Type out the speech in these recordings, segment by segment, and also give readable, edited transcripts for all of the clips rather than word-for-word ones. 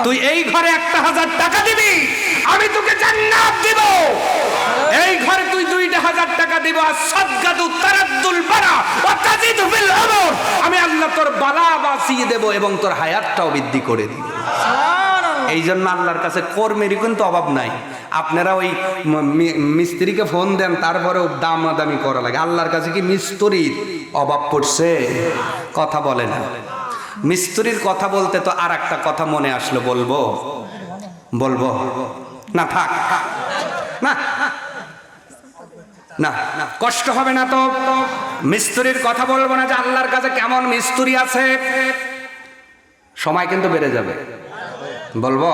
তুই এই ঘরে 1000 টাকা দিবি, আমি তোকে জান্নাত দিব। এই ঘরে তুই 2000 টাকা দিব। আসাদগাদু তারাদ্দুল বারা ওয়া তাজিদু ফিল উমর, আমি আল্লাহ তোর বালা বাঁচিয়ে দেব এবং তোর হায়াতটাও বৃদ্ধি করে দিব। এই জন্য আল্লাহর কাছে কর্মেরই কিন্তু অভাব নাই। আপনারা ওই মিস্ত্রিকে ফোন দেন, তারপরেও দামাদামি করা লাগে। আল্লাহর কাছে কি মিস্ত্রির অভাব পড়ছে? কথা বলে না। মিস্ত্রির কথা বলতে তো আর একটা কথা মনে আসলো, বলবো বলবো না? থাক না না, কষ্ট হবে না তো? মিস্ত্রির কথা বলবো না যে আল্লাহর কাছে কেমন মিস্ত্রি আছে। সময় কিন্তু বেড়ে যাবে, বলবো।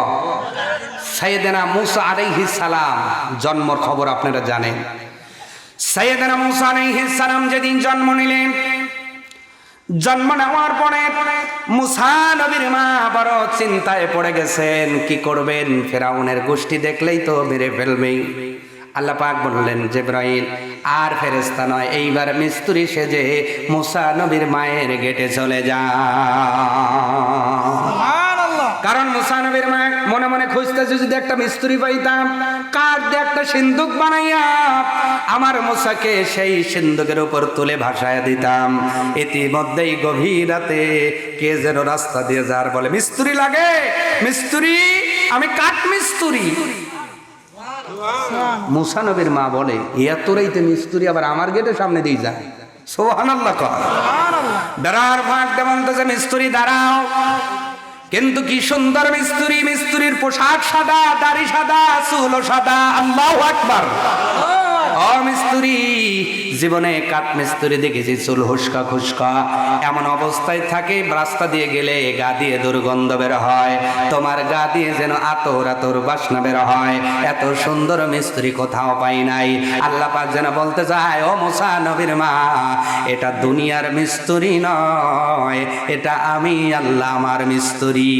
সাইয়েদনা মুসা আলাইহিস সালাম জন্মর খবর আপনারা জানেন। সাইয়েদনা মুসা আলাইহিস সালাম যেদিন জন্ম নিলেন, জন্ম নেওয়ার পরে মুসা নবীর মা বড় চিন্তায় পড়ে গেছেন। কি করবেন? ফেরাউনের গোষ্ঠী দেখলেই তো মেরে ফেলবে। আল্লাহ পাক বললেন, জিবরাইল আর ফেরেশতা নয়, এইবার মিস্ত্রি সেজে মুসা নবীর মায়ের গেটে চলে যা। কারণ মুসা নবীর মা মনে মনে খুঁজতেছে, যদি একটা মিস্ত্রি পাইতাম, কাঠ দিয়ে একটা সিন্দুক বানাইয়া আমার মুসাকে সেই সিন্দুকের উপর তুলে ভাসায় দিতাম। ইতিমধ্যেই গভীর রাতে কে যেন রাস্তা দিয়ে যার বলে, মিস্ত্রি লাগে, মিস্ত্রি, আমি কাঠ মিস্ত্রি। মুসা নবীর মা বলে, এতটাই তো মিস্ত্রি আবার আমার গেটের সামনে দিয়ে যায়। সুবহানাল্লাহ। দাঁড়ার ফাঁক দেওয়া বলতেছে, মিস্ত্রি দাঁড়াও। কিন্তু কি সুন্দর মিস্ত্রি! মিস্ত্রির পোশাক সাদা, দাড়ি সাদা, চুলও সাদা। আল্লাহু আকবার। ও মিস্ত্রি, জীবনে কাঠ মিস্ত্রি দেখেছি চুল হুস্কা খুস্কা, এমন অবস্থায় থাকে রাস্তা দিয়ে গেলে গা দিয়ে দুর্গন্ধ বের হয়, তোমার গা দিয়ে যেন আতর আতর বাসনা বের হয়। এত সুন্দর মিস্ত্রি কোথাও পাই নাই। আল্লাহ পাক যেন বলতে চায়, ও মুসা নবীর মা, এটা দুনিয়ার মিস্ত্রি নয়, এটা আমি আল্লাহ আমার মিস্ত্রি।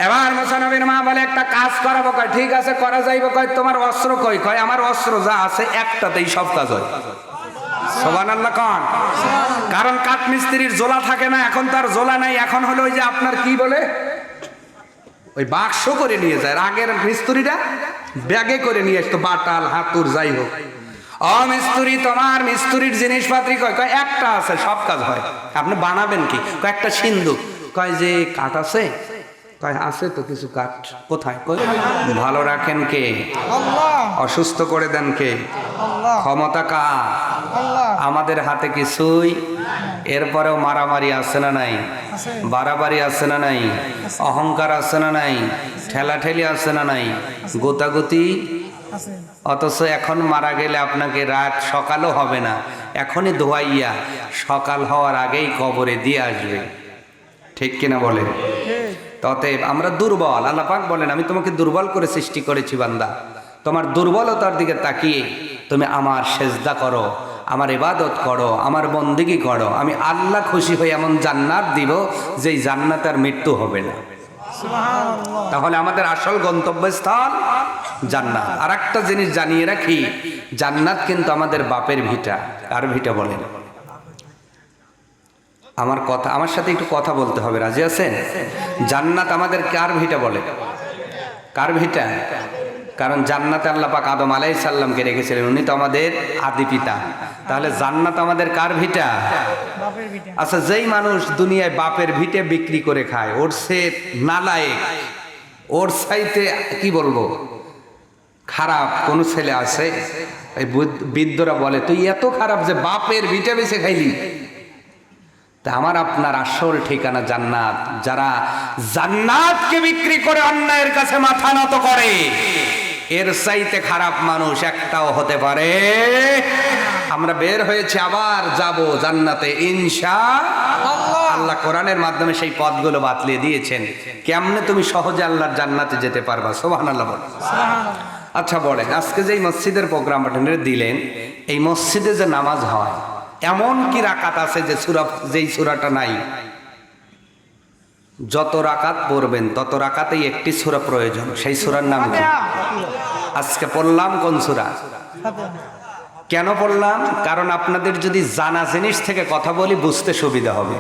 এবার মুসা নবীর মা বলে, একটা কাজ করাবো। কয় ঠিক আছে, করা যাইব। কয় তোমার অস্ত্র কই? কয় আমার অস্ত্র যা আছে একটাতেই সব কাজ হয়। সুবহানাল্লাহ কোন? কারণ কাঠ মিস্ত্রির জোলা থাকে না, এখন তার জোলা নাই, এখন হলো ওই যে আপনার কি বলে, ওই বাক্স করে নিয়ে যায়। আগের মিস্ত্রিরা ব্যাগে করে নিয়ে আসতো, বাটাল হাতুর যাই হোক। ও মিস্ত্রি, তোমার মিস্ত্রির জিনিসপাতি কয়? কয় একটা আছে, সব কাজ হয়। আপনি বানাবেন কি? কয় একটা সিন্দুক। কয় যে কাঠ আছে? কয় আছে তো কিছু কাঠ। কোথায়? কয় ভালো রাখেন কে? অসুস্থ করে দেন কে? ক্ষমতা কার? আমাদের হাতে কিছুই। এরপরেও মারামারি আছে না নাই? বাড়াবাড়ি আছে না নাই? অহংকার আছে না নাই? ঠেলাঠেলি আছে না নাই? গোতাগুতি। অথচ এখন মারা গেলে আপনাকে রাত সকালও হবে না, এখনই ধোয়াইয়া সকাল হওয়ার আগেই কবরে দিয়ে আসবে। ঠিক কিনা বলেন? অতএব আমরা দুর্বল। আল্লাহ পাক বলেন, আমি তোমাকে দুর্বল করে সৃষ্টি করেছি বান্দা, তোমার দুর্বলতার দিকে তাকিয়ে তুমি আমার সেজদা করো, আমার ইবাদত করো, আমার বন্দেগী করো, আমি আল্লাহ খুশি হয়ে এমন জান্নাত দিব যেই জান্নাতে আর মৃত্যু হবে না। তাহলে আমাদের আসল গন্তব্যস্থল জান্নাত। আর একটা জিনিস জানিয়ে রাখি, জান্নাত কিন্তু আমাদের বাপের ভিটা। কার ভিটা বলেন? আমার কথা, আমার সাথে একটু কথা বলতে হবে, রাজি আছেন? জান্নাত আমাদের কার ভিটা বলে? কার ভিটা? কারণ জান্নাতে আল্লাহ পাক আদম আলাইহিস সালামকে রেখেছিলেন, উনি তো আমাদের আদি পিতা। তাহলে জান্নাত আমাদের কার ভিটা? আচ্ছা, যেই মানুষ দুনিয়ায় বাপের ভিটে বিক্রি করে খায়, ওর সে নালায়েক, ওর চাইতে কি বলবো খারাপ কোন ছেলে আছে? এই বৃদ্ধরা বলে, তুই এত খারাপ যে বাপের ভিটে বেঁচে খাইলি। তা আমার আপনার আসল ঠিকানা জান্নাত। যারা জান্নাতকে বিক্রি করে অন্যায়ের কাছে মাথা নত করে, এর চাইতে খারাপ মানুষ একটাও হতে পারে। আমরা বের হয়েছে, আবার যাব জান্নাতে ইনশাআল্লাহ। আল্লাহ কোরআনের মাধ্যমে সেই পথগুলো বাতলিয়ে দিয়েছেন, কেমনে তুমি সহজে আল্লাহর জান্নাতে যেতে পারবা। সুবহানাল্লাহ বলেন। আচ্ছা বলেন, আজকে যেই মসজিদের প্রোগ্রামটা দিলেন, এই মসজিদে যে নামাজ হয়, এমন কি রাকাত আছে যে যেই সূরাটা নাই? যত রাকাত পড়বেন তত রাকাতেই একটি সূরা প্রয়োজন। সেই সূরার নাম কি? আজকে পড়লাম কোন সূরা? কেন পড়লাম? কারণ আপনাদের যদি জানা জিনিস থেকে কথা বলি বুঝতে সুবিধা হবে।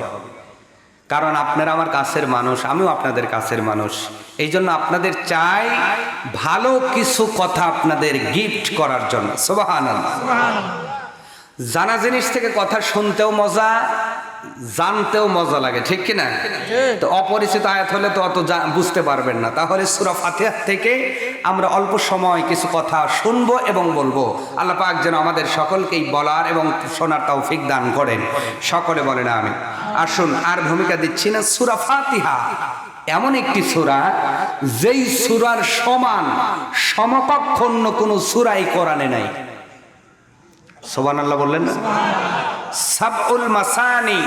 কারণ আপনারা আমার কাছের মানুষ, আমিও আপনাদের কাছের মানুষ। এই জন্য আপনাদের চাই ভালো কিছু কথা আপনাদের গিফট করার জন্য। সুবহানাল্লাহ। জানা জিনিস থেকে কথা শুনতেও মজা, জানতেও মজা লাগে, ঠিক কিনা? তো অপরিচিত আয়াত হলে তো অত বুঝতে পারবেন না। তাহলে সূরা ফাতিহা থেকে আমরা অল্প সময় কিছু কথা শুনবো এবং বলবো। আল্লাহ পাক যেন আমাদের সকলকেই বলার এবং শোনার তৌফিক দান করেন। সকলে বলেন আমিন। আসুন আর ভূমিকা দিচ্ছি না। সূরা ফাতিহা এমন একটি সূরা, যেই সূরার সমান সমকক্ষ অন্য কোনো সূরাই কোরআনে নাই। সুবহানাল্লাহ বললেন না? সাবউল মাসানি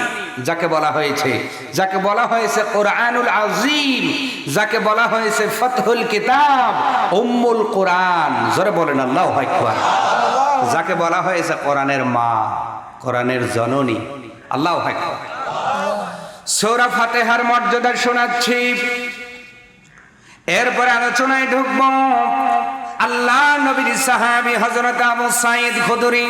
যাকে বলা হয়েছে, যাকে বলা হয়েছে কোরআনুল আযীম, যাকে বলা হয়েছে ফাতহুল কিতাব, উম্মুল কোরআন, জোরে বলেন আল্লাহু আকবার। যাকে বলা হয়েছে কোরআনের মা, কোরআনের জননী, আল্লাহু আকবার। সূরা ফাতিহার মর্যাদা শোনাচ্ছি, এরপর আলোচনায় ঢুকব। আল্লাহ নবীর সাহাবী হযরত আবু সাঈদ খুদরি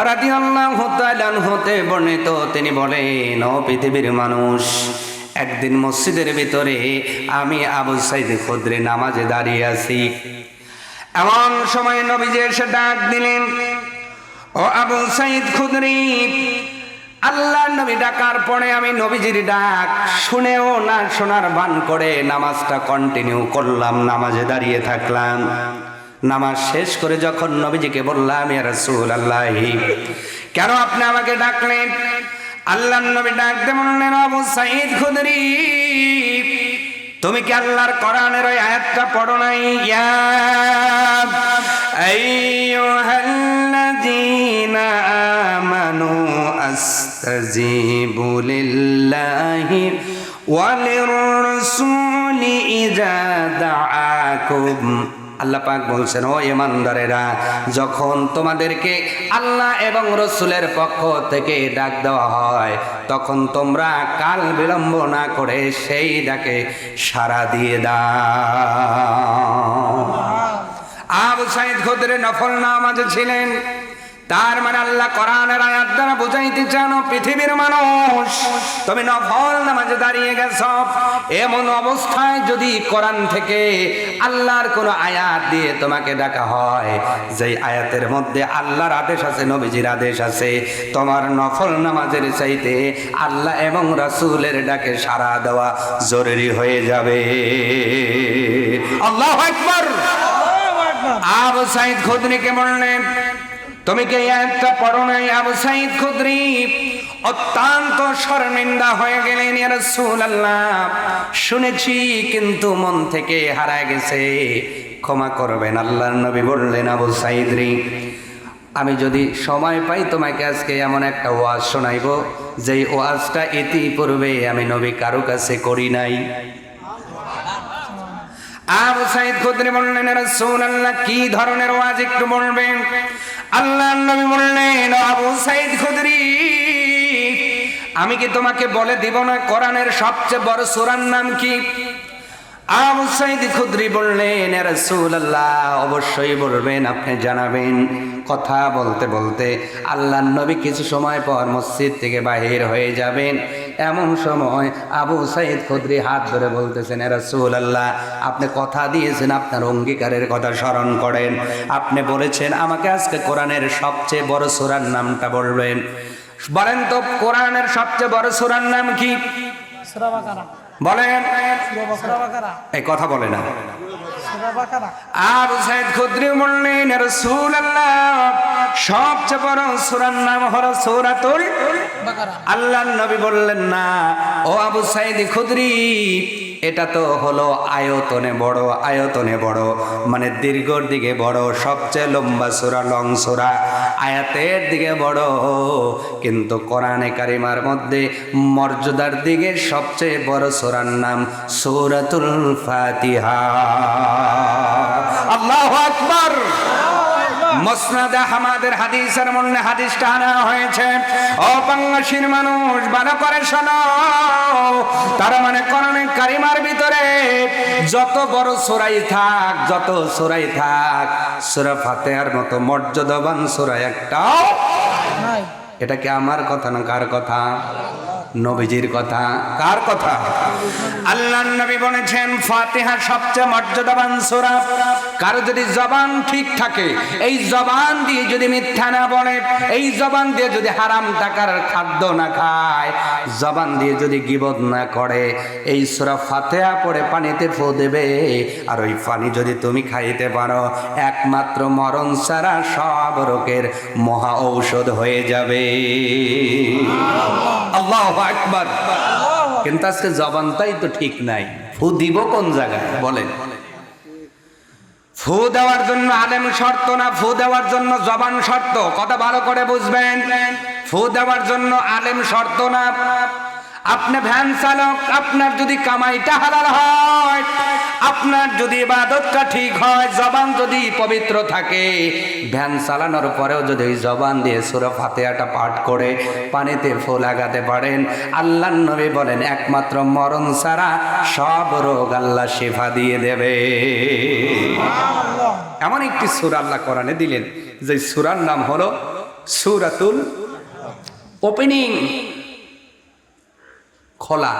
রাদিয়াল্লাহু তাআলা হতে বর্ণিত, তিনি বলেন, ও পৃথিবীর মানুষ, একদিন মসজিদের ভিতরে আমি আবু সাঈদ খুদরি নামাজে দাঁড়িয়ে আছি। এমন সময় নবীজি এসে ডাক দিলেন, ও আবু সাঈদ খুদরি। আল্লাহ নবী ডাকার পরে আমি নবীজির ডাক শুনেও না শোনার ভান করে নামাজটা কন্টিনিউ করলাম, নামাজে দাঁড়িয়ে থাকলাম। নামাজ শেষ করে যখন নবীজিকে বললাম, ইয়া রাসূলুল্লাহ, কেন আপনি আমাকে ডাকলেন? আল্লাহ নবী ডাক দিয়ে বললেন, আবু সাঈদ খুদরি, তুমি কি আল্লাহর কোরআনের ওই আয়াতটা পড়ো নাই? ইয়া আইয়ুহাল্লাযীনা আমানু আস্তাজিবু লিল্লাহি ওয়া লির-রাসূলি ইযা দাআকুম। আল্লাহ পাক বলছেন, ও ঈমানদারেরা, যখন তোমাদেরকে আল্লাহ এবং রাসূলের পক্ষ থেকে ডাক দেওয়া হয়, তখন তোমরা কাল বিলম্ব না করে সেই ডাকে সাড়া দিয়ে দাও। আবু সাঈদ খুদরি নফল নামাজে ছিলেন। তার মানে আল্লাহ কোরআনের আয়াত দ্বারা বুঝাইতে চান, পৃথিবীর মানুষ, তুমি নফল নামাজে দাঁড়িয়ে গেছ, এমন অবস্থায় যদি কোরআন থেকে আল্লাহর কোন আয়াত দিয়ে তোমাকে ডাকা হয়, যেই আয়াতের মধ্যে আল্লাহর আদেশ আছে, নবীজির আদেশ আছে, তোমার নফল নামাজের চাইতে আল্লাহ এবং রাসূলের ডাকে সাড়া দেওয়া জরুরি হয়ে যাবে। আল্লাহু আকবার। আবু সাঈদ খুদরিকে বললেন, তুমি কি আয়াতটা পড়ো নাই? আবু সাঈদ খুদরি অত্যন্ত শর্মিন্দা হয়ে গেলেন, ইয়া রাসূলুল্লাহ, শুনেছি কিন্তু মন থেকে হারায় গেছে, ক্ষমা করবেন। আল্লাহর নবী বললেন, আবু সাঈদ রে, আমি যদি সময় পাই তোমাকে আজকে এমন একটা ওয়াজ শোনাইব, যেই ওয়াজটা ইতিপূর্বে আমি নবী কারো কাছে করি নাই। আবু সাঈদ খুদরি বললেন, রাসূলুল্লাহ, কি ধরনের ওয়াজ একটু বলবেন? আল্লাহর নবী বললেন, আবু সাঈদ খুদরি, আমি কি তোমাকে বলে দিব না কোরআনের সবচেয়ে বড় সূরার নাম কি? আবু সাঈদ খুদরি বললেন, ইয়া রাসূলুল্লাহ, অবশ্যই বলবেন, আপনি জানাবেন। কথা বলতে বলতে আল্লাহর নবী কিছু সময় পর মসজিদ থেকে বাহির হয়ে যাবেন। এমন সময় আবু সাঈদ খুদরি হাত ধরে বলতেছেন, ইয়া রাসূলুল্লাহ, আপনি কথা দিয়েছেন, আপনার অঙ্গীকারের কথা স্মরণ করেন। আপনি বলেছেন আমাকে আজকে কোরআনের সবচেয়ে বড় সূরার নামটা বলবেন। বলেন তো, কোরআনের সবচেয়ে বড় সূরার নাম কি? সূরা বাকারা। বলেন। এই কথা বলে না। আবু সাঈদ খুদরি বললেন, ইয়া রাসূলুল্লাহ, সবচেয়ে বড় সূরার নাম হলো সূরাতুল বাকারা। আল্লাহর নবী বললেন, না ও আবু সাঈদ খুদরি, এটা তো হলো আয়তনে বড়, আয়তনে বড় মানে দীর্ঘর দিকে বড়, সবচেয়ে লম্বা সূরা, লং সূরা, আয়াতের দিকে বড়, কিন্তু কোরআনে কারিমার মধ্যে মর্যাদার দিকে সবচেয়ে বড় সূরার নাম সূরাতুল ফাতিহা। আল্লাহু আকবার। মুসনাদ আহমদের হাদিসের মধ্যে হাদিসটা আনা হয়েছে। ও বাংলাদেশের মানুষ, ভালো করে শোনো, তার মানে কোরআনে কারিমার ভিতরে যত বড় সূরাই থাক, যত সূরাই থাক, সূরা ফাতিহার মতো মর্যাদাবান সূরা একটাও নাই। এটা কি আমার কথা না কার কথা? নবীজির কথা। কার কথা? আল্লাহর নবী বলেছেন ফাতিহা সবচেয়ে মর্যাদাবান সূরা। কারো যদি জবান ঠিক থাকে, এই জবান দিয়ে যদি মিথ্যা না বলে, এই জবান দিয়ে যদি হারাম টাকার খাদ্য না খায়, জবান দিয়ে যদি গীবত না করে, এই সূরা ফাতিহা পড়ে পানিতে ফু দেবে, আর ওই পানি যদি তুমি খাইতে পারো, একমাত্র মরণ ছাড়া সব রোগের মহা ঔষধ হয়ে যাবে। আল্লাহু আকবার। কিন্তু আজকে জবানটাই তো ঠিক নাই, ফু দিব কোন জায়গায় বলেন? ফু দেওয়ার জন্য আলেম শর্ত না, ফু দেওয়ার জন্য জবান শর্ত। কথা ভালো করে বুঝবেন, ফু দেওয়ার জন্য আলেম শর্ত না। আপনি ভ্যান চালক, আপনার যদি কামাইটা হালাল হয়, আপনার যদি ইবাদতটা ঠিক হয়, জবান যদি পবিত্র থাকে, ভ্যান চালানোর পরেও যদি ওই জবান দিয়ে সূরা ফাতিহাটা পাঠ করে পানিতে ফু লাগাতে পারেন, আল্লাহর নবী বলেন একমাত্র মরণ ছাড়া সব রোগ আল্লাহ শিফা দিয়ে দেবে। এমন একটি সূরা আল্লাহ কোরআনে দিলেন, যে সূরার নাম হলো সূরাতুল ওপেনিং, খোলা।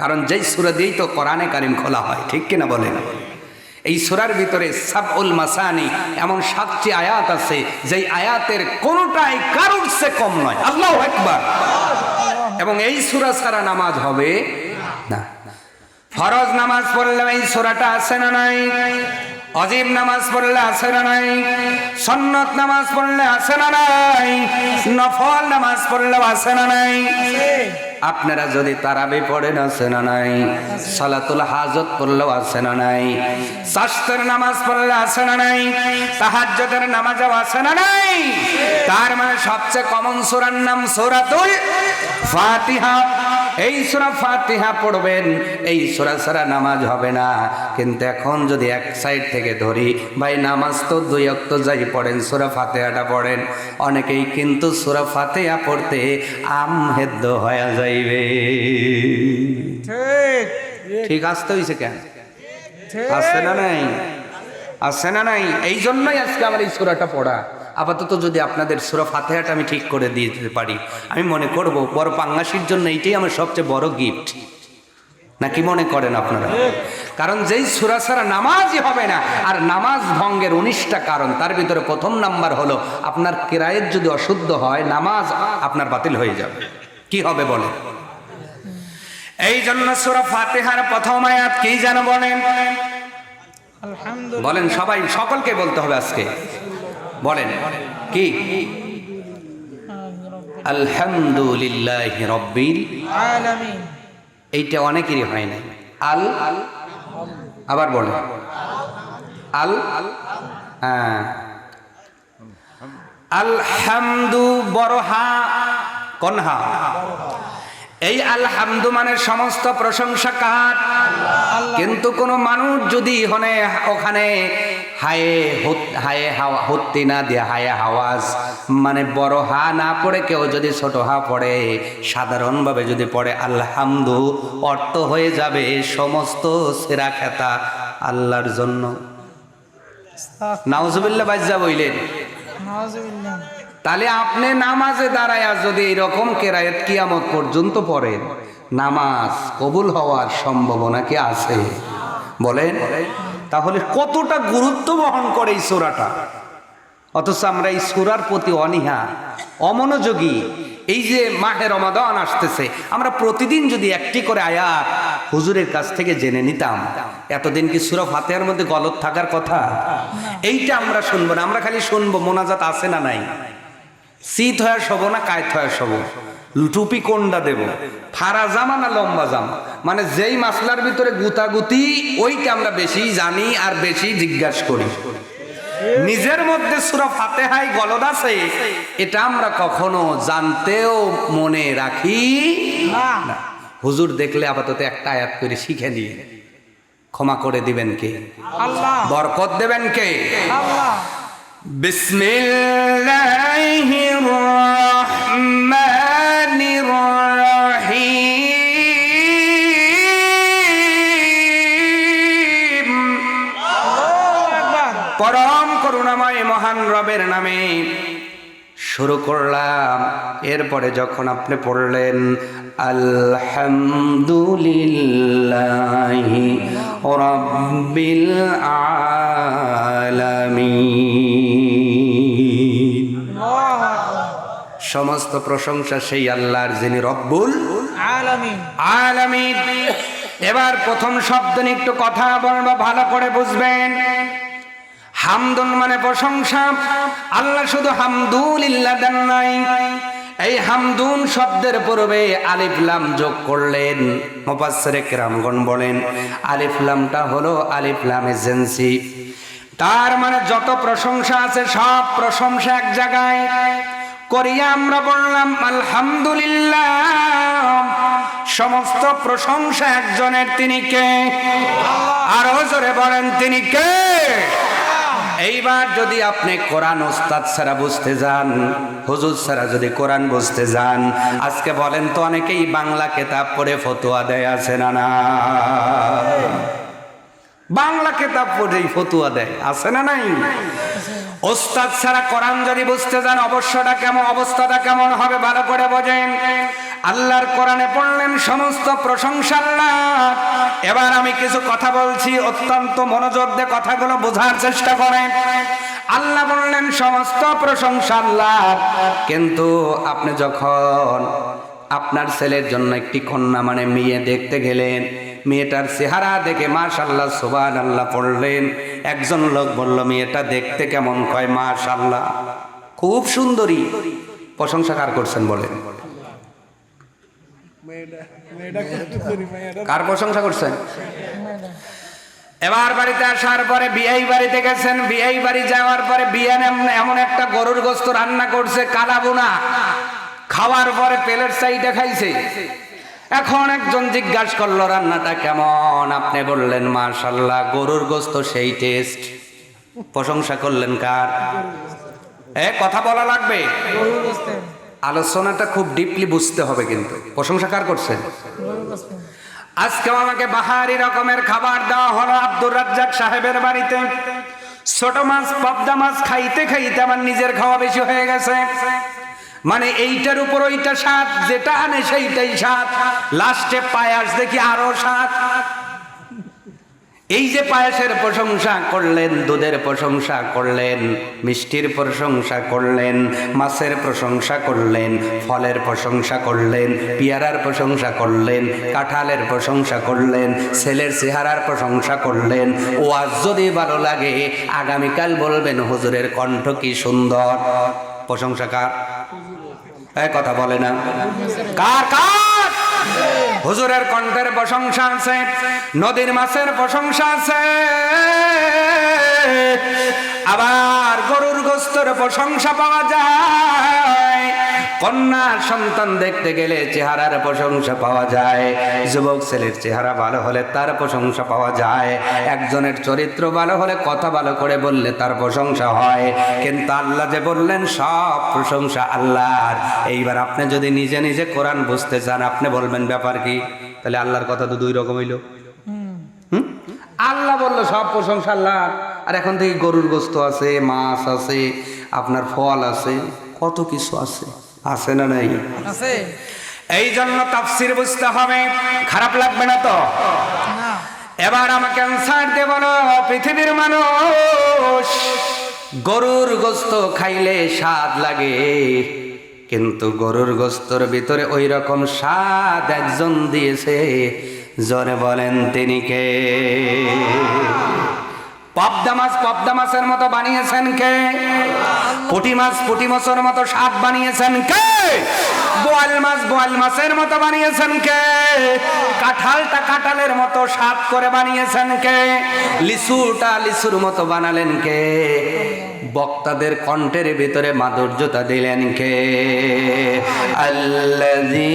কারণ যেই সূরা দিয়েই তো কোরআনে কারিম খোলা হয়, ঠিক কিনা বলেন? এই সূরার ভিতরে সাবউল মাসানি, এমন 7টি আয়াত আছে যেই আয়াতের কোনটাই কারোর চেয়ে কম নয়। আল্লাহু আকবার। এবং এই সূরা ছাড়া নামাজ হবে না। ফরজ নামাজ পড়লে এই সূরাটা আছে না নাই? অজিব নামাজ পড়লে আছে না নাই? সুন্নত নামাজ পড়লে আছে না নাই? নফল নামাজ পড়লে আছে না নাই? আপনারা যদি তারাবি পড়েন আছে না নাই? সালাতুল হাজত পড়লেও আছে না নাই? চাশতের নামাজ পড়লে আছে না নাই? তাহাজ্জুদের নামাজও আছে না নাই? তার মানে সবচেয়ে কমন সূরার নাম সূরাতুল ফাতিহা। এই সূরা ফাতিহা পড়বেন, এই সূরা ছাড়া নামাজ হবে না। কিন্তু এখন যদি এক সাইড থেকে ধরি, ভাই নামাজ তো 2 ওয়াক্ত যাই পড়েন, সূরা ফাতিহাটা পড়েন, অনেকেই কিন্তু সূরা ফাতিহা পড়তে আমহেদ্দ হয়ে যাইবে। ঠিক ঠিক আসতে হইছে কেন? আসছে না নাই? আসছে না নাই? এই জন্যই আজকে আমার এই সূরাটা পড়া। আপাতত যদি আপনাদের সূরা ফাতিহাটা আমি ঠিক করে দিয়ে দিতে পারি, আমি মনে করব বড় পাঙ্গাসির জন্য এইটাই আমার সবচেয়ে বড় গিফট। নাকি মনে করেন আপনারা? কারণ যেই সূরা ছাড়া নামাজই হবে না, আর নামাজ ভঙ্গের 19টা কারণ, তার ভিতরে প্রথম নাম্বার হলো আপনার কিরায়াত যদি অশুদ্ধ হয়, নামাজ আপনার বাতিল হয়ে যাবে। কি হবে বলেন? এই জন্য সূরা ফাতিহার প্রথম আয়াত কি যেন বলেন? বলেন সবাই, সকলকে বলতে হবে আজকে। বলেন কি? আলহামদুলিল্লাহি রাব্বিল আলামিন। এইটা অনেকেরই হয় না। আল আবার বলেন আল আলহামদু বড় হা, কোন হা? এই আলহামদু মানে সমস্ত প্রশংসা কার? কিন্তু কোন মানুষ যদি ওখানে হায়ে হাওয়া হত্যি না দিয়ে হায়ে হাওয়াজ মানে বড় হা না পড়ে কেউ যদি ছোট হা পড়ে, সাধারণভাবে যদি পড়ে আলহামদু, অর্থ হয়ে যাবে সমস্ত সেরা খেতা আল্লাহর জন্য। নাউজুবিল্লাহ বাজ্জা বইলেন। তাহলে আপনি নামাজে দাঁড়ায়া যদি এরকম কেরায়াত কিয়ামত পর্যন্ত পড়েন, নামাজ কবুল হওয়ার সম্ভাবনা কি আছে? বলেন। তাহলে কতটা গুরুত্ব বহন করে এই সূরাটা, অথচ আমরা এই সূরার প্রতি অনীহা, অমনোযোগী। এই যে মাহে রমাদান আসতেছে, আমরা প্রতিদিন যদি একটি করে আয়াত হুজুরের কাছ থেকে জেনে নিতাম, এতদিন কি সূরা ফাতিহার মধ্যে গলত থাকার কথা? এইটা আমরা শুনবো না, আমরা খালি শুনবো মোনাজাত আছে না নাই, শীত হয়ে শোব না কায়ত হয়ে শোব, টুপি কোনটা দেব, ফাড়া জামা না লম্বা জামা, মানে যেই মাসলার ভিতরে গুতাগুতি ওইটা আমরা বেশি জানি আর বেশি জিজ্ঞাসা করি। নিজের মধ্যে সূরা ফাতিহায় গলদ আছে, এটা আমরা কখনো জানতেও মনে রাখি না। হুজুর দেখলে আপাতত একটা আয়াত করে শিখে নিয়ে ক্ষমা করে দিবেন কে? আল্লাহ। বরকত দেবেন কে? আল্লাহ। বিসমিল্লাহির রহমানির রহিম। পরম করুণাময় মহান রবের নামে শুরু করলাম, এরপরে যখন আপনি পড়লেন আলহামদুলিল্লাহি রাব্বিল আলামিন, সমস্ত প্রশংসা সেই আল্লাহর যিনি রব্বুল আলামিন। এবার প্রথম শব্দ নিয়ে একটু কথা বলবো, ভালো করে বুঝবেন। হামদুন মানে প্রশংসা। আল্লাহ শুধু হামদুলিল্লাহ দেন নাই, এই হামদুন শব্দের পূর্বে আলিফ লাম যোগ করলেন। মুফাসসিরে কেরামগণ বলেন আলিফ লামটা হলো আলিফ লামে জিনসি, তার মানে যত প্রশংসা আছে সব প্রশংসা এক জায়গায় করিয়া আমরা বললাম আলহামদুলিল্লাহ। সমস্ত প্রশংসা একজনের, তিনি কে? আরো জোরে বলেন তিনি কে? এইবার যদি আপনি কোরআন ওস্তাদ ছাড়া বুঝতে যান, হুজুর ছাড়া যদি কোরআন বুঝতে যান, আজকে বলেন তো অনেকেই বাংলা কিতাব পড়ে ফতোয়া দেয়, আছে না না? বাংলা কিতাব পড়েই ফতোয়া দেয়, আছে না নাই? ওস্তাদ ছাড়া কোরআন যদি বুঝতে যান অবস্থাটা কেমন হবে ভালো করে বোঝেন। আল্লাহর কোরআনে পড়লেন সমস্ত প্রশংসা আল্লাহর। এবার আমি কিছু কথা বলছি, অত্যন্ত মনোযোগ দিয়ে কথাগুলো বোঝার চেষ্টা করেন। আল্লাহ বললেন সমস্ত প্রশংসা আল্লাহর, কিন্তু আপনি যখন আপনার ছেলের জন্য একটি কন্যা মানে মেয়ে দেখতে গেলেন, মেয়েটার চেহারা দেখে মাশাআল্লাহ সুবহানাল্লাহ পড়লেন। একজন লোক বলল মেয়েটা দেখতে কেমন? কয় মাশাআল্লাহ খুব সুন্দরী। প্রশংসা কার করছেন বলেন? কার প্রশংসা করছেন? এবার বাড়িতে আসার পরে বিয়াই বাড়িতে গেছেন, বিয়াই বাড়ি যাওয়ার পরে বিয়ান এমন একটা গরুর গোশত রান্না করছে কালাবুনা, খাওয়ার পরে প্লেট সাইডে খাইছে। এখন একজন জিজ্ঞাসা করলো রান্নাটা কেমন? আপনি বললেন মাশাআল্লাহ, গরুর গোশত সেই টেস্ট। প্রশংসা করলেন কার? কথা বলা লাগবে, আলোচনাটা খুব ডিপলি বুঝতে হবে। কিন্তু প্রশংসা কার করছেন? আজকে আমাকে বাহারি রকমের খাবার দেওয়া হলো আব্দুর রাজ্জাক সাহেবের বাড়িতে। ছোট মাছ পাবদা মাছ খাইতে খাইতে আমার নিজের খাওয়া বেশি হয়ে গেছে। মানে এইটার উপর ওইটা স্বাদ, যেটা আনে সেইটাই স্বাদ। লাস্টে পায়াস দেখি আরো স্বাদ। এই যে পায়াসের প্রশংসা করলেন, দুধের প্রশংসা করলেন, মিষ্টির প্রশংসা করলেন, মাছের প্রশংসা করলেন, ফলের প্রশংসা করলেন, পেয়ারার প্রশংসা করলেন, কাঁঠালের প্রশংসা করলেন, ছেলের চেহারার প্রশংসা করলেন। ওয়াজ যদি ভালো লাগে আগামীকাল বলবেন হুজুরের কণ্ঠ কি সুন্দর। প্রশংসা কার? কথা বলে না কার কার? হুজুরের কণ্ঠের প্রশংসা আছে, নদীর মাছের প্রশংসা আছে, আবার গরুর গোশতের প্রশংসা পাওয়া যায়। কন্যা সন্তান দেখতে গেলে চেহারার প্রশংসা পাওয়া যায়। যুবক ছেলের চেহারা ভালো হলে তার প্রশংসা পাওয়া যায়। একজনের চরিত্র ভালো হলে কথা ভালো করে বললে তার প্রশংসা হয়। কিন্তু আল্লাহ যে বললেন সব প্রশংসা আল্লাহর। এইবার আপনি যদি নিজে নিজে কোরআন বুঝতে চান, আপনি বলবেন ব্যাপার কি? তাহলে আল্লাহর কথা তো দুই রকম হইল। আল্লাহ বললো সব প্রশংসা আল্লাহর, আর এখন থেকে গরুর গোশত আছে, মাছ আছে, আপনার ফল আছে, কত কিছু আছে, আছে না নাই? আছে। এই জন্য তাফসীর বুঝতে হবে। খারাপ লাগবে না তো? এবার আমাকে অ্যানসার দিয়ে বলো, পৃথিবীর মানুষ গরুর গোশত খাইলে স্বাদ লাগে, কিন্তু গরুর গোশতর ভিতরে ওই রকম স্বাদ একজন দিয়েছে। জোরে বলেন তিনি কে? পাবদা মাছের মতো বানিয়েছেন কে? পুঁটি মাছের মতো স্বাদ বানিয়েছেন কে? বোয়াল মাছের মতো বানিয়েছেন কে? কাঁঠালটা কাঁঠালের মতো স্বাদ করে বানিয়েছেন কে? লিচুটা লিচুর মতো বানালেন কে? বক্তাদের কণ্ঠের ভিতরে মাধুর্যতা দিলেন কে? আল্লাযী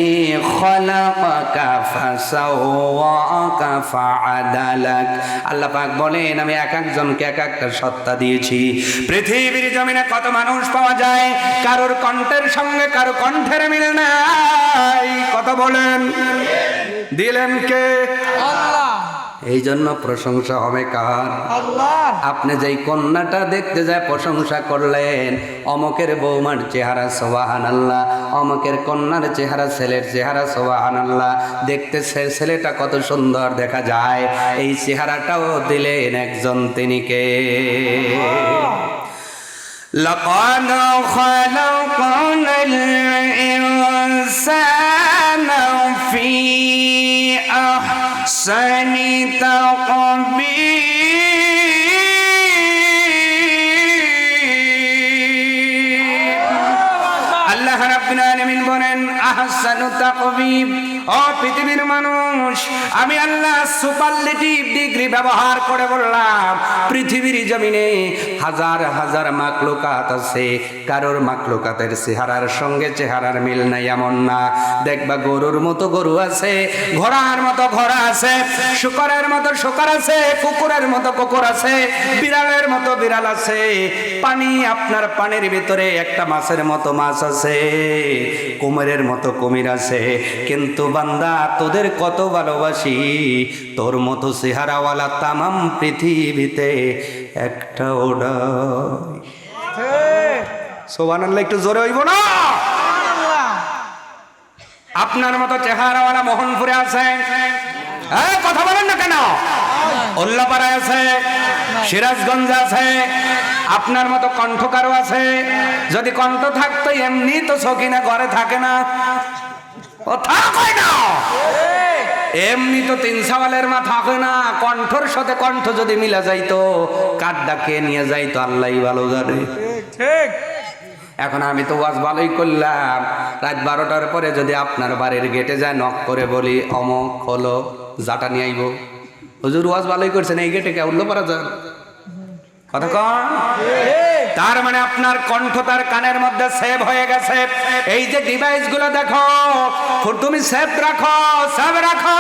খালাকাকা ফাসাওয়াকা ফাআদালাক। আল্লাহ পাক বলেন আমি এক একজনকে এক একটা সত্তা দিয়েছি। পৃথিবীর জমিনে কত মানুষ পাওয়া যায়, কারোর কণ্ঠের সঙ্গে কারো কণ্ঠের মিল নাই। কথা বলেন, দিলেন কে? আল্লাহ। এই জন্য প্রশংসা হবে কার? আল্লাহ। আপনি যেই কন্যাটা দেখতে যায় প্রশংসা করলেন, অমকের বৌমার চেহারা সুবহানাল্লাহ, অমকের কন্যার চেহারা, ছেলের চেহারা সুবহানাল্লাহ, দেখতে ছেলেটা কত সুন্দর দেখা যায়, এই চেহারাটাও দিলেন একজন, তিনি কে? لقد خلقنا الإنسان في أحسن تقويم আল্লাহ রাব্বুল আলামিন বলেন আহসানু তাকওয়িম। ও পৃথিবীর মানুষ, আমি আল্লাহ সুপারলেটিভ ডিগ্রি ব্যবহার করে বললাম, পৃথিবীর জমিনে হাজার হাজার মাখলুকাত আছে, কারোর মাখলুকাতের চেহারার সঙ্গে চেহারার মিল নাই এমন না। দেখবা গরুর মতো গরু আছে, ঘোড়ার মতো ঘোড়া আছে, শুকরের মতো শুকর আছে, কুকুরের মতো কুকুর আছে, বিড়ালের মতো বিড়াল আছে, পানি আপনার পানির ভিতরে একটা মাছের মতো মাছ আছে, কুমিরের মতো কুমির আছে। কিন্তু বান্দা তোদের কত ভালোবাসি, তোর মতো চেহারাওয়ালা তামাম পৃথিবীতে একটা ওড়াই। সুবহানাল্লাহ, একটু জোরে হইব না? আপনার মতো চেহারাওয়ালা মোহনপুরে আছে, কথা বলেন না কেন? উল্লাপাড়ায় আছে, সিরাজগঞ্জ আছে, আপনার মতো কণ্ঠকারও আছে। যদি কণ্ঠ থাকতো এমনি তো সকিনা ঘরে থাকে না, কথা কয় না, এমনি তো 3 সওয়ালের মাথা হয় না। কণ্ঠর সাথে কণ্ঠ যদি মিলা যাইতো, কাঠ ডাকে নিয়ে যাইতো আল্লাহই ভালো জানে। ঠিক। এখন আমি তো ওয়াজ ভালোই করলাম, রাত 12টার পরে যদি আপনার বাড়ির গেটে যায় নক করে বলি অমক হলো, জাটা নিয়ে আইব, হুজুর ওয়াজ ভালোই করছেন, এই গেটে কে উল্লো পারা যান, কথা কন। তার মানে আপনার কণ্ঠ তার কানের মধ্যে সেভ হয়ে গেছে। এই যে ডিভাইস গুলো দেখো, তুমি সেভ রাখো, সেভ রাখো।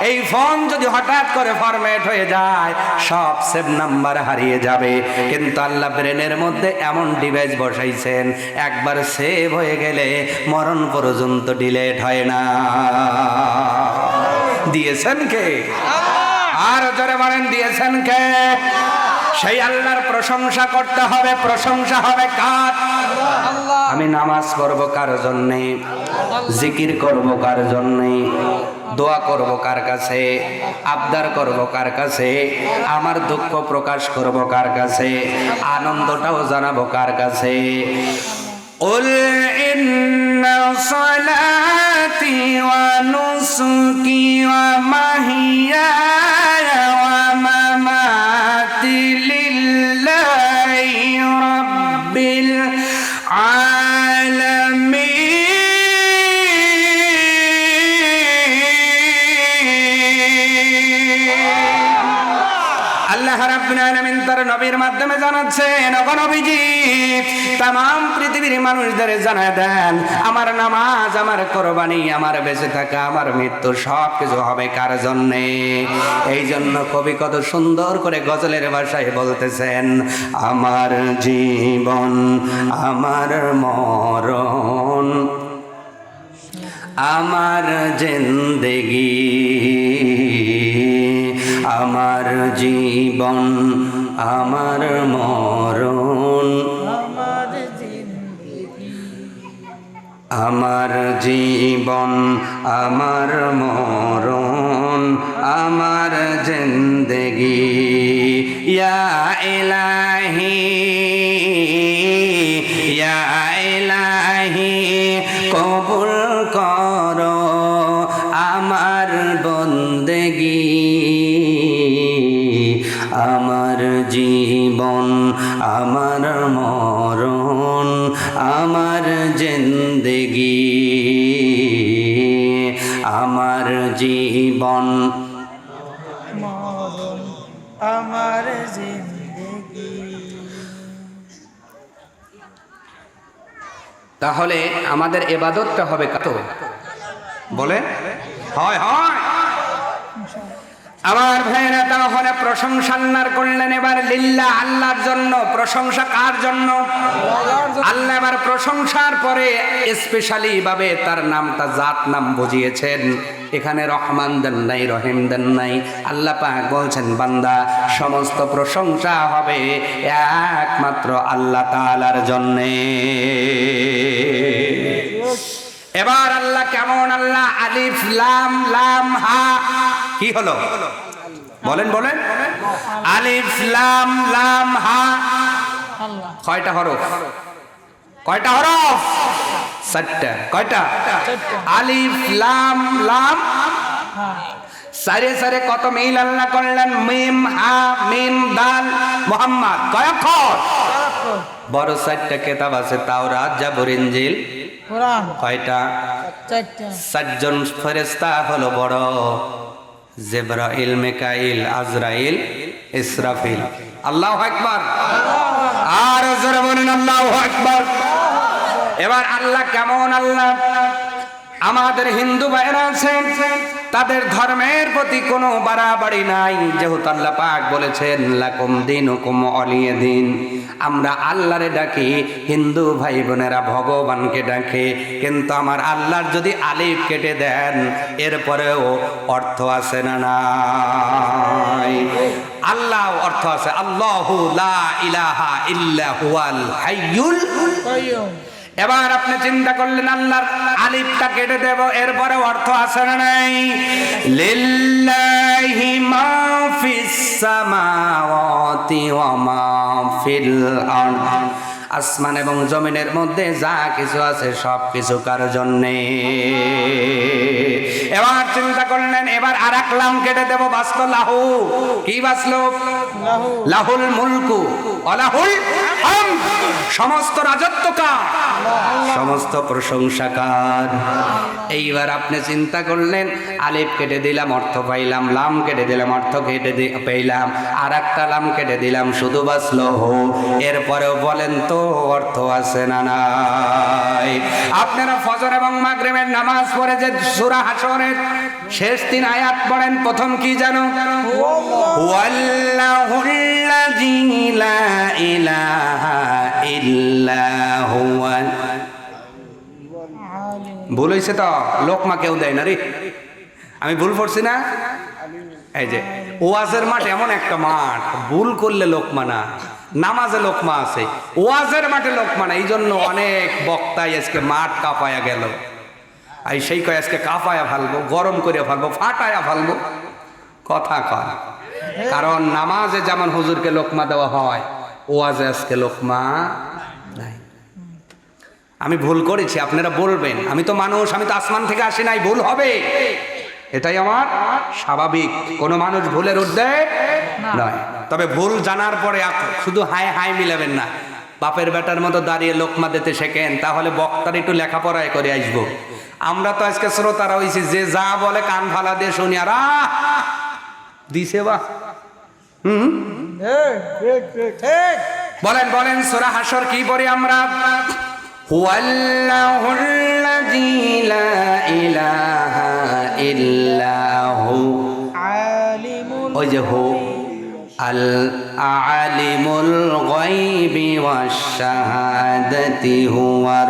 এই ফোন যদি হঠাৎ করে ফরম্যাট হয়ে যায়, সব সেভ নাম্বার হারিয়ে যাবে। কিন্তু আল্লাহ ব্রেনের মধ্যে এমন ডিভাইস বসাইছেন, একবার সেভ হয়ে গেলে মরণ পর্যন্ত ডিলেট হয় না। দিয়েছেন কে? আর জোরে বলেন দিয়েছেন কে? সেই আল্লাহর প্রশংসা করতে হবে। প্রশংসা হবে কার? আমি নামাজ পড়ব কার জন্যে, জিকির করব কার জন্যে, দোয়া করব কার কাছে, আবদার করব কার কাছে, আমার দুঃখ প্রকাশ করব কার কাছে, আনন্দটাও জানাবো কার কাছে। قل إن صلاتي ونسكي ومحياي ومماتي لله رب العالمين আল্লাহ রাব্বুল আলামিন তার নবীর মাধ্যমে জানাচ্ছেন, ও নবীজি तमाम পৃথিবীর মানুষদের জানায় দেন, আমার নামাজ, আমার কুরবানি, আমার বেঁচে থাকা, আমার মৃত্যু সব কিছু হবে কার জন্যে? এই জন্য কবি কত সুন্দর করে গজলের ভাষায় বলতেছেন, আমার জীবন আমার মরণ আমার জিন্দেগি, আমার জীবন আমার মরণ, আমার জীবন আমার মরণ আমার জিন্দেগি, ইয়া ইলাহি ইয়া ইলাহি কবুল করো আমার বন্দেগি, আমার জীবন আমার মরণ আমার জিন্দেগি, আমার জীবন মরণ আমার জিন্দেগি। তাহলে আমাদের ইবাদতটা হবে কত? বলে হয় হয় আমার ভাইয়েরা তাহলে প্রশংসা আল্লাহর করলেন। এবার লিল্লাহ, আল্লাহর জন্য। প্রশংসা কার জন্য? আল্লাহ। এবার প্রশংসার পরে স্পেশালি ভাবে তার নামটা জাত নাম বুঝিয়েছেন। এখানে রহমান দেন নাই, রহিম দেন নাই। আল্লাহ পাক বলছেন, বান্দা সমস্ত প্রশংসা হবে একমাত্র আল্লাহ তাআলার জন্যে। এবার আল্লাহ কেমন? আল্লাহ আলিফ লাম লাম হা। কি হলো? বলেন বলেন। আলিফ লাম লাম হা কয়টা হরফ? কয়টা হরফ? 4টা। কয়টা? আলিফ লাম লাম। সারে সারে কত মিল আল্লাহ করলেন। মিম হা মিম দাল মুহাম্মদ। কয় অক্ষর? বড় 4টা কিতাব আছে, তাওরাত জাবুর ইনজিল। কোরআন কয়টা? 4টা। 4 জন ফেরেশতা হলো বড়, জিবরাইল, মিকাইল, আজরাইল, ইসরাফিল। আল্লাহু আকবার। আর জোরে বলেন আল্লাহু আকবার। এবার আল্লাহ কেমন? আল্লাহ আমাদের হিন্দু ভাইরা আছেন, তাদের ধর্মের প্রতি কোনো বাড়াবাড়ি নাই, যেহেতু আল্লাহ পাক বলেছেন লাকুম দীনুকুম ওয়ালিয়া দীন। আমরা আল্লাহরে ডাকি, হিন্দু ভাই বোনেরা ভগবানকে ডাকে। কিন্তু আমার আল্লাহর যদি আলিফ কেটে দেন, এরপরেও অর্থ আছে না নাই? আল্লাহ অর্থ আছে। আল্লাহু লা ইলাহা ইল্লা হুয়াল হাইয়ুল কাইয়ুম। এবার আপনি চিন্তা করলেন আল্লাহর আলিফটা কেটে দেব, এরপরে অর্থ আছে না নাই? লিল্লাহি মা ফিস সামাওয়াতি ওয়া মা ফিল আরদ। আসমান এবং জমিনের মধ্যে যা কিছু আছে সব কিছু কার জন্যে? এবার চিন্তা করলেন, এবার আর এক লাম কেটে দেব, বাঁচলো লাহু। কি বাঁচলো? লাহুল মুলকু ওয়ালাহুল হামদ। সমস্ত রাজত্ব কার? সমস্ত প্রশংসা কার? এইবার আপনি চিন্তা করলেন, আলিফ কেটে দিলাম, অর্থ পাইলাম। লাম কেটে দিলাম, অর্থ পেলাম। আর একটা লাম কেটে দিলাম, শুধু বাঁচলো হো। এরপরেও বলেন তো অর্থ আছে না নাই? আপনারা ফজর এবং মাগরিবের নামাজ পড়ে যে সূরা হাশরের শেষ 3 আয়াত পড়েন, প্রথম কি জানো? হুয়াল্লাহুল্লাযী লা ইলাহা ইল্লা হুয়া। ভুল হয়েছে তো? লোকমা কেউ দেয় না রে। আমি ভুল পড়ছি না? এই যে ওয়াজের মাঠ এমন একটা মাঠ, ভুল করলে লোকমা না। নামাজে লোকমা আছে, ওয়াজের মাঠে লোকমা না। এই জন্য অনেক বক্তাই আজকে মাঠ কাঁপায়া গেল। আর সেই কয় আজকে কাঁপায়া ফালবো, গরম করে ফালবো, ফাটায়া ফালবো। কথা কয়। কারণ নামাজে যেমন হুজুরকে লোকমা দেওয়া হয়, ওয়াজে আজকে লোকমা নাই। আমি ভুল করেছি, আপনারা বলবেন। আমি তো মানুষ, আমি তো আসমান থেকে আসি নাই, ভুল হবে, এটাই আমার স্বাভাবিক। কোনো মানুষ ভুলের ঊর্ধ্বে নয়। তবে ভুল জানার পরে শুধু হায় হায় মিলাবেন না। বাপের বেটার মতো দাঁড়িয়ে লোকমা দিতে শেখেন, তাহলে বক্তার একটু লেখাপড়ায় করে আসবো। আমরা তো আজকে শ্রোতারা হয়েছি, যে যা বলে কান ফালা দিয়ে শুনি, আর দিছে বা বলেন বলেন। সূরা হাশর কি পড়ি আমরা? হুয়াল্লাহুল্লাযী লা ইলাহা ইল্লা হু। ওই যে হু আল আলিমুল গায়বি ওয়াশ শাহাদাতি হুয়ার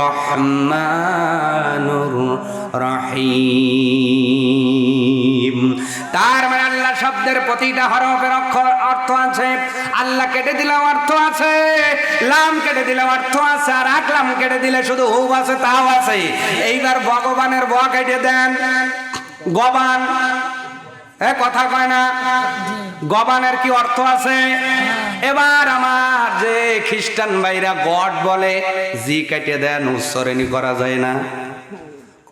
রহমানুর রহিম। তার মানে আল্লাহ শব্দের প্রতিটা হরফের অর্থ আছে। আল্লাহ কেটে দিলে অর্থ আছে, লাম কেটে দিলে অর্থ আছে, আর এক লাম কেটে দিলে শুধু হু আছে, তাও আছে। এইবার ভগবানের ব কেটে দেন, গবান। কথা কয় না? গবানের কি অর্থ আছে? এবার আমার যে খ্রিস্টান ভাইরা গড বলে, জি কেটে দেন, উচ্চারণই করা যায় না।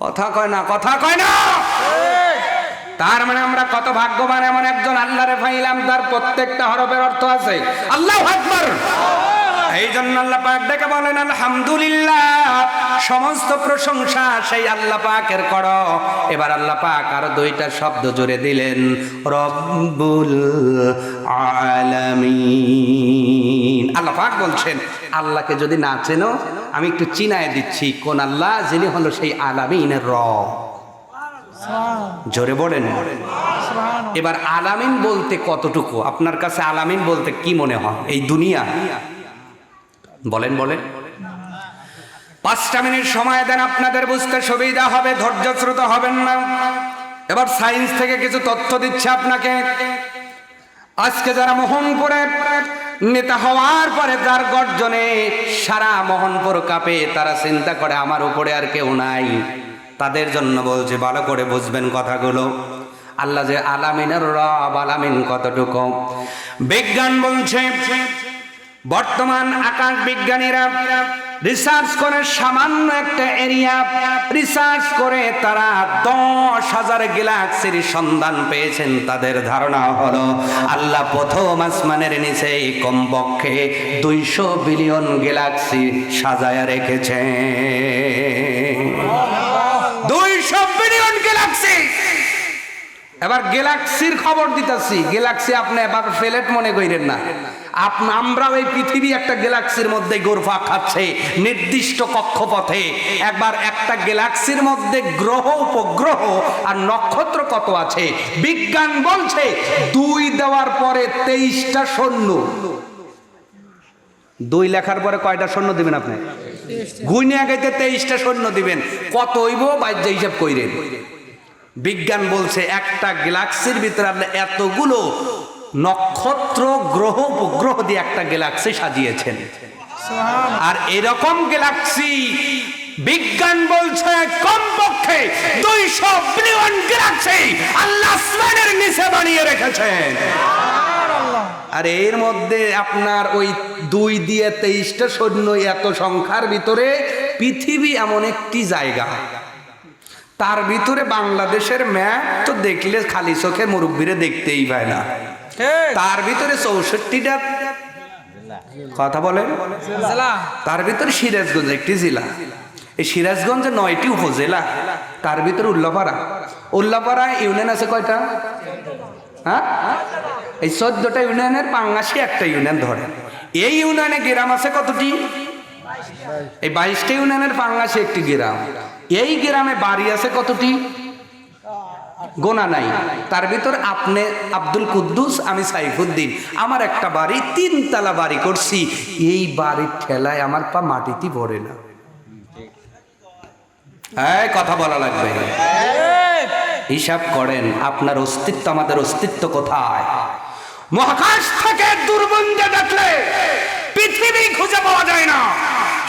কথা কয় না? কথা কয় না? তার মানে আমরা কত ভাগ্যবান, এমন একজন আল্লাহরে পাইলাম, তার প্রত্যেকটা হরফের অর্থ আছে। আল্লাহু আকবার। এই জন্য আল্লাহ পাক ডেকে বলেন আলহামদুলিল্লাহ, সমস্ত প্রশংসা সেই আল্লাহ পাকের করো। এবার আল্লাহ পাক আরো 2টা শব্দ জুড়ে দিলেন, রব্বুল আলামিন। আল্লাহ পাক বলছেন, আল্লাহকে যদি না চেনো, আমি একটু চিনায় দিচ্ছি কোন আল্লাহ, যিনি হলো সেই আলামিনের রব। জোরে বলেন। সুবহানাল্লাহ। এবার আলামিন বলতে কতটুকু? আপনার কাছে আলামিন বলতে কি মনে হয়? এই দুনিয়া? বলেন বলেন। 5টা মিনিট সময় দেন, আপনাদের বুঝতে সুবিধা হবে, ধৈর্যচ্যুত হবেন না। এবার সায়েন্স থেকে কিছু তথ্য দিচ্ছে আপনাকে। আজকে যারা মোহনপুরে নেতা হওয়ার পরে যার গর্জনে সারা মোহনপুর কাঁপে, তারা চিন্তা করে আমার উপরে আর কেউ নাই। তাদের জন্য বলছে, ভালো করে বুঝবেন কথাগুলো। আল্লাহ যে আলামিনের রব, আলামিন কতটুকু? বিজ্ঞান বলছে বর্তমান আকাশ বিজ্ঞানীরা রিসার্চ করে সামান্য একটা এরিয়া রিসার্চ করে তারা 10,000 গ্যালাক্সির সন্ধান পেয়েছেন। তাদের ধারণা হলো আল্লাহ প্রথম আসমানের নিচে কমপক্ষে 200 বিলিয়ন গ্যালাক্সি সাজায়া রেখেছে। 200 বিলিয়ন গ্যালাক্সি। এবার গ্যালাক্সির খবর দিতেছি। গ্যালাক্সি আপনি এবার ফেলেট মনে করেন না। আমরা ওই পৃথিবী একটা গ্যালাক্সির মধ্যে গোরফা খাচ্ছে নির্দিষ্ট কক্ষপথে। একবার একটা গ্যালাক্সির মধ্যে গ্রহ উপগ্রহ আর নক্ষত্র কত আছে বিজ্ঞান বলছে 2 দেওয়ার পরে 23টা শূন্য। 2 লেখার পরে কয়টা শূন্য দিবেন আপনি? গুইনে আগাইতে 23টা শূন্য দিবেন। কত হইব বাইরে হিসাব কইরেন। বিজ্ঞান বলছে একটা গ্যালাক্সির ভিতরে আপনি এতগুলো নক্ষত্র গ্রহ উপগ্রহ দিয়ে একটা গ্যালাক্সি সাজিয়েছেন। আর এরকম গ্যালাক্সি বিজ্ঞান বলছে কমপক্ষে 200 বিলিয়ন গ্যালাক্সি আল্লাহ আসমানের নিচে বানিয়ে রেখেছেন। আর এর মধ্যে আপনার ওই 2 দিয়ে 23টা সৈন্য, এত সংখ্যার ভিতরে পৃথিবী এমন একটি জায়গা, তার ভিতরে বাংলাদেশের ম্যাপ তো দেখলে খালি চোখে মুরব্বীরে দেখতেই পায় না। তার ভিতরে 64টা কথা বলেন, তার ভিতরে সিরাজগঞ্জ একটি জেলা। এই সিরাজগঞ্জে 9টি উপজেলা, তার ভিতরে উল্লাপাড়া ইউনিয়ন আছে কয়টা? হ্যাঁ, এই 14টা ইউনিয়নের পাঙ্গাসি একটা ইউনিয়ন ধরে। এই ইউনিয়নে গ্রাম আছে কতটি? এই 22টা ইউনিয়নের পাঙ্গাসি একটি গ্রাম। এই গ্রামে বাড়ি আছে কতটি? গোনা নাই। তার ভিতর আপনি আব্দুল কুদ্দুস, আমি সাইফুদ্দিন। আমার একটা বাড়ি 3 তলা বাড়ি করছি। এই বাড়ির ঠেলায় আমার পা মাটিতে ভরে না। এই কথা বলা লাগবে। হিসাব করেন আপনার অস্তিত্ব, আমাদের অস্তিত্ব কোথায়? মহাকাশ থেকে দূরবীনে দেখলে পৃথিবী খুঁজে পাওয়া যায় না।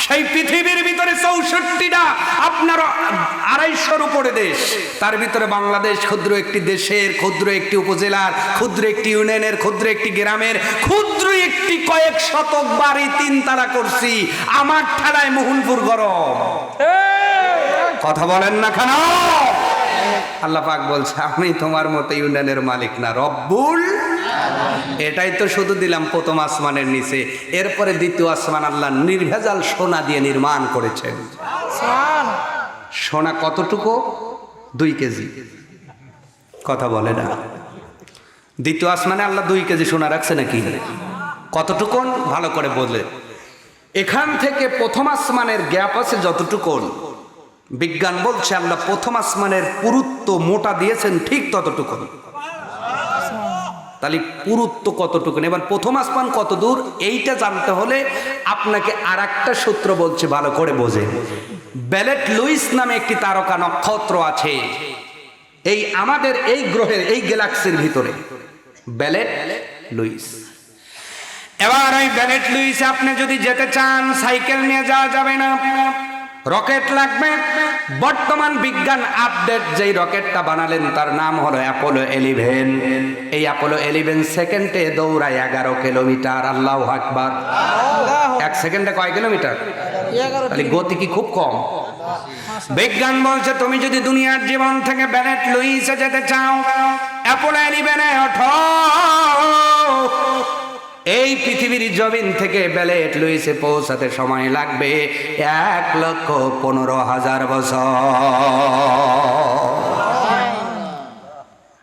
সেই পৃথিবীর ভিতরে 64টা আপনার 250-র উপরে দেশ। তার ভিতরে বাংলাদেশ ক্ষুদ্র একটি দেশের, ক্ষুদ্র একটি উপজেলার, ক্ষুদ্র একটি ইউনিয়নের, ক্ষুদ্র একটি গ্রামের, ক্ষুদ্র একটি কয়েক শতক বাড়ি 3 তালা করছি। আমার ঠেলায় মোহনপুর গরম। কথা বলেন না কেন? আল্লাহ পাক বলছে আমি তোমার মতো ইউনিয়নের মালিক না, রব্বুল। এটাই তো শুধু দিলাম প্রথম আসমানের নিচে। এরপরে দ্বিতীয় আসমান আল্লাহ নির্ভেজাল সোনা দিয়ে নির্মাণ করেছেন। সোনা কতটুকু? 2 কেজি। কথা বলে না। দ্বিতীয় আসমানে আল্লাহ 2 কেজি সোনা রাখছে নাকি? কতটুকু ভালো করে বলে। এখান থেকে প্রথম আসমানের গ্যাপ আছে যতটুকু। বিজ্ঞান বলছে আল্লাহ প্রথম আসমানের পুরুত্ব মোটা দিয়েছেন ঠিক ততটুকু। তাহলে পুরুত্ব কতটুকু? এবার প্রথম আসমান কত দূর এইটা জানতে হলে আপনাকে আরেকটা সূত্র বলছে, ভালো করে বোঝেন। বেলেট লুইস নামে একটি তারকা নক্ষত্র আছে এই আমাদের এই গ্রহের এই গ্যালাক্সির ভিতরে, বেলেট লুইস। এবার ওই বেলেট লুইসে আপনি যদি যেতে চান সাইকেল নিয়ে যাওয়া যাবে না, রকেট লাগবে। বর্তমান বিজ্ঞান আপডেট যেই রকেটটা বানালেন তার নাম হলো অ্যাপোলো 11। এই অ্যাপোলো 11 সেকেন্ডে দৌড়ায় 11 কিলোমিটার। আল্লাহু আকবার। 1 সেকেন্ডে কয় কিলোমিটার? তাহলে গতি কি খুব কম? বিজ্ঞান বলছে তুমি যদি দুনিয়ার জীবন থেকে বেলেট লুইসে যেতে চাও, অ্যাপোলো 11-এ ওঠো। এই পৃথিবীর জমিন থেকে বেলেট লুইসে পৌঁছাতে সময় লাগবে 1,15,000 বছর।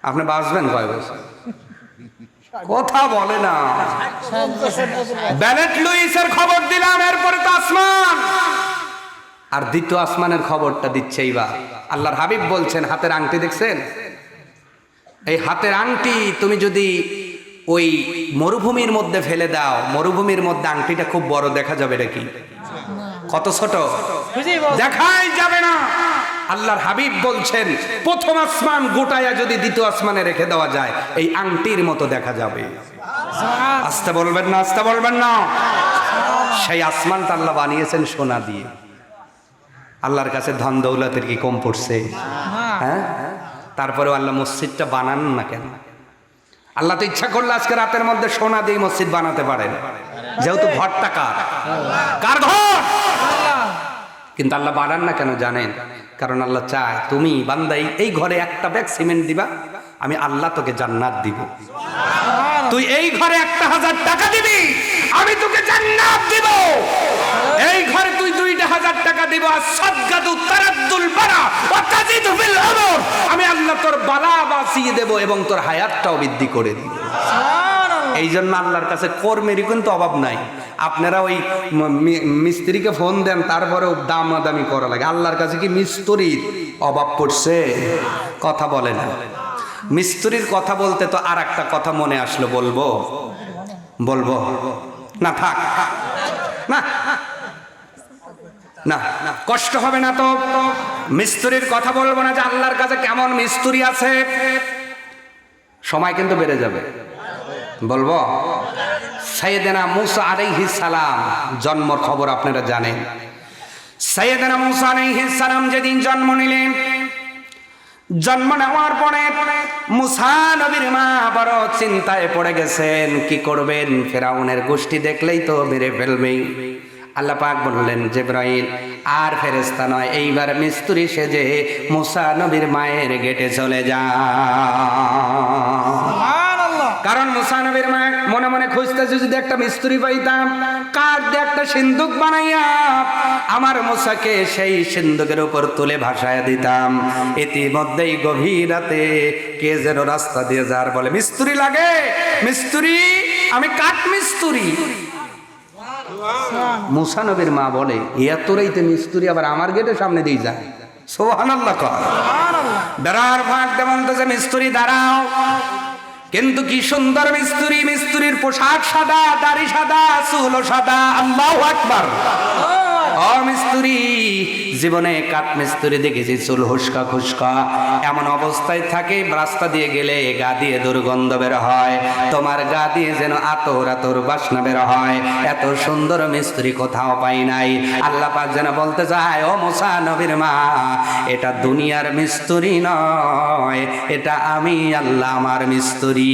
আপনি বাঁচবেন কয় বছর? কথা বলে না। বেলেট লুইসের খবর দিলাম, এরপরে তো আসমান। আর দ্বিতীয় আসমানের খবরটা দিচ্ছে এইবার। আল্লাহর হাবিব বলছেন হাতের আংটি দেখছেন? এই হাতের আংটি তুমি যদি ওই মরুভূমির মধ্যে ফেলে দাও, মরুভূমির মধ্যে আংটিটা খুব বড় দেখা যাবে নাকি? কত ছোট দেখাই যাবে না। আল্লাহর হাবিব বলছেন প্রথম আসমান গোটায়া যদি দ্বিতীয় আসমানে রেখে দেওয়া যায় এই আংটির মতো দেখা যাবে। আস্তে বলবেন না, আস্তে বলবেন না। সেই আসমানটা আল্লাহ বানিয়েছেন সোনা দিয়ে। আল্লাহর কাছে ধন দৌলতের কি কম পড়ছে? হ্যাঁ, তারপরেও আল্লাহ মসজিদটা বানান না কেন? আল্লাহ তো ইচ্ছা করলে আজকে রাতের মধ্যে সোনা দিয়ে মসজিদ বানাতে পারেন, যেহেতু ঘরটা কার ঘর। কিন্তু আল্লাহ বানান না কেন জানেন? কারণ আল্লাহ চায় তুমি বান্দাই এই ঘরে একটা ব্যাগ সিমেন্ট দিবা, আমি আল্লাহ তোকে জান্নাত দিব। তুই এই ঘরে 1000 টাকা দিবি, আমি তোকে জান্নাত দিব। এই ঘরে তুই 2000 টাকা দিব, আসাদগাদু তারাদ্দুল বারা ওয়া তাজিদু ফিল উমর, আমি আল্লাহ তোর বালা বাঁচিয়ে দেব এবং তোর হায়াতটাও বৃদ্ধি করে দিব। এই জন্য আল্লাহর কাছে কর্মেরই কিন্তু অভাব নাই। আপনারা ওই মিস্ত্রিকে ফোন দেন, তারপরেও দামাদামি করা লাগে। আল্লাহর কাছে কি মিস্ত্রির অভাব পড়ছে? কথা বলে না। মিস্ত্রির কথা বলতে তো আর একটা কথা মনে আসলো, বলবো বলবো না? থাক না না, কষ্ট হবে না তো? মিস্ত্রির কথা বলবো না যে আল্লাহর কাছে কেমন মিস্ত্রি আছে। সময় কিন্তু বেড়ে যাবে, বলবো। সাইয়েদনা মুসা আলাইহিস সালাম জন্মর খবর আপনারা জানেন। সাইয়েদনা মুসা আলাইহিস সালাম যেদিন জন্ম নিলেন, জন্ম নেওয়ার পরে মুসা নবীর মা বড় চিন্তায় পড়ে গেছেন। কি করবেন? ফেরাউনের গোষ্ঠী দেখলেই তো মেরে ফেলবে। আল্লাহ পাক বললেন, জিবরাইল আর ফেরেশতা নয়, এইবার মিস্ত্রি সেজে মুসা নবীর মায়ের গেটে চলে যা। কারণ মুসা নবীর মা মনে মনে খুঁজতেছে যদি একটা মিস্ত্রি পাইতাম, কাঠ দিয়ে একটা সিন্দুক বানাইয়া আমার মুসাকে সেই সিন্দুকের উপর তুলে ভাসায় দিতাম। ইতিমধ্যেই গভীর রাতে কে যেন রাস্তা দিয়ে যার বলে, মিস্ত্রি লাগে, মিস্ত্রি, আমি কাঠ মিস্ত্রি। মুসা নবীর মা বলে, এতরাইতে মিস্ত্রি আবার আমার গেটের সামনে দিয়ে যায়। সুবহানাল্লাহ। দাঁড়ার ফাঁক দেবন তো যে মিস্ত্রি দাঁড়াও। কিন্তু কি সুন্দর মিস্ত্রি! মিস্ত্রির পোশাক সাদা, দাড়ি সাদা, চুল সাদা। আল্লাহু আকবার। ও মিস্ত্রি, জীবনে কাঠ মিস্ত্রি দেখেছি চুল হুস্কা খুস্কা, এমন অবস্থায় থাকে রাস্তা দিয়ে গেলে গা দিয়ে দুর্গন্ধ বের হয়, তোমার গা দিয়ে যেন আতর আতর বাসনা বের হয়। এত সুন্দর মিস্ত্রি কোথাও পাই নাই। আল্লাহ পাক যেন বলতে চায়, ও মুসা নবীর মা, এটা দুনিয়ার মিস্ত্রি নয়, এটা আমি আল্লাহ আমার মিস্ত্রি।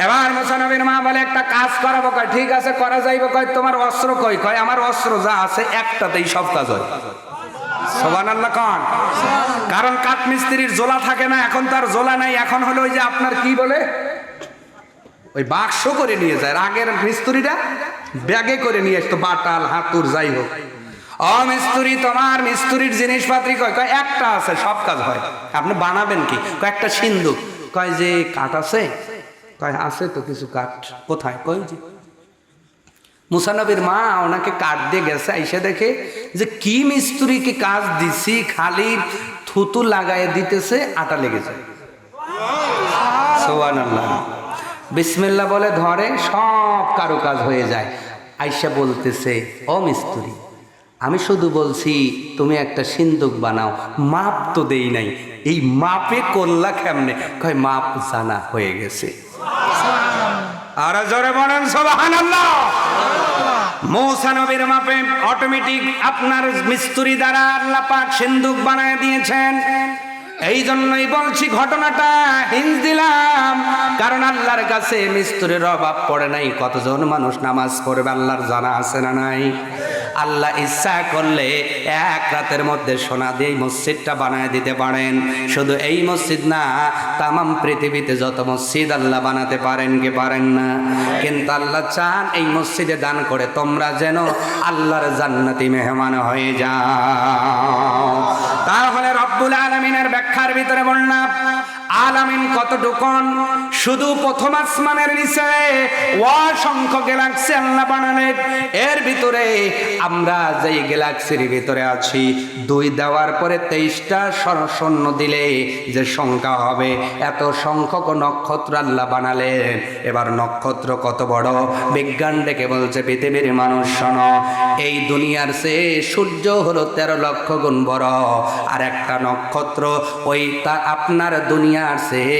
এবার মুসা নবীর মা বলে, একটা কাজ করাবো। কয় ঠিক আছে, করা যাইব। কয় তোমার অস্ত্র কই? কয় আমার অস্ত্র যা আছে একটাতেই সব কাজ হয়। সুবহানাল্লাহ কোন? কারণ কাঠ মিস্ত্রির জোলা থাকে না, এখন তার জোলা নাই। এখন হলো ওই যে আপনার কি বলে, ওই বাক্স করে নিয়ে যায়। আগের মিস্ত্রিটা ব্যাগে করে নিয়ে আসতো, বাটাল হাতুর যাই হোক। ও মিস্ত্রি, তোমার মিস্ত্রির জিনিসপাতি কয়? কয় একটা আছে, সব কাজ হয়। আপনি বানাবেন কি? কয় একটা সিন্দুক। কয় যে কাঠ আছে? কয় আছে তো কিছু কাঠ। কোথায়? কয় যে। মুসা নবীর মা ওনাকে কাঠ দিয়ে গেছে, আইসা দেখে যে কি মিস্ত্রি কি কাজ দিছি, খালি থুতু লাগায় দিতেছে, আটা লেগে যায়। সুবহানাল্লাহ। বিসমিল্লাহ বলে ধরে, সব কারুকাজ হয়ে যায়। আইসা বলতেছে, ও মিস্ত্রি, আমি শুধু বলছি তুমি একটা সিন্দুক বানাও, মাপ তো দেই নাই, এই মাপে করলা কেমনে? কয় মাপ জানা হয়ে গেছে। আর জোরে বলেন সুবহানাল্লাহ। মুসা নবীর মাপে অটোমেটিক আপনার মিস্ত্রি দ্বারা আল্লাহ পাক সিন্দুক বানায় দিয়েছেন। এই জন্যই বলছি ঘটনাটা হিন্স দিলাম, কারণ আল্লাহর কাছে মিস্ত্রির অভাব পড়ে নাই। কতজন মানুষ নামাজ পড়বে আল্লাহর জানা আছে না নাই? আল্লাহ ইচ্ছা করলে এক রাতের মধ্যে সোনা দিয়ে মসজিদটা বানায় দিতে পারেন। শুধু এই মসজিদ না, তামাম পৃথিবীতে যত মসজিদ আল্লাহ বানাতে পারেন কি পারেন না? কিন্তু আল্লাহ চান এই মসজিদে দান করে তোমরা যেন আল্লাহর জান্নাতি মেহমান হয়ে যাও। তাহলে রব্বুল আলামিনের ব্যাখ্যার ভিতরে বললাম, আলামিন কতটুকুন? শুধু প্রথম আসমানের নিচে অসংখ্য গ্যালাক্সি আল্লাহ বানালেন, এর ভিতরে আমরা যেই গ্যালাক্সির ভিতরে আছি 2 দেওয়ার পরে 23টা শূন্য দিলে যে সংখ্যা হবে এত সংখ্যক নক্ষত্র আল্লাহ বানালেন। এবার নক্ষত্র কত বড় বিজ্ঞান ডেকে বলছে পৃথিবীর মানুষ শোনো, এই দুনিয়ার চেয়ে সূর্য হলো 13 লক্ষ গুণ বড়, আর একটা নক্ষত্র ওই তা আপনার দুনিয়ার চেয়ে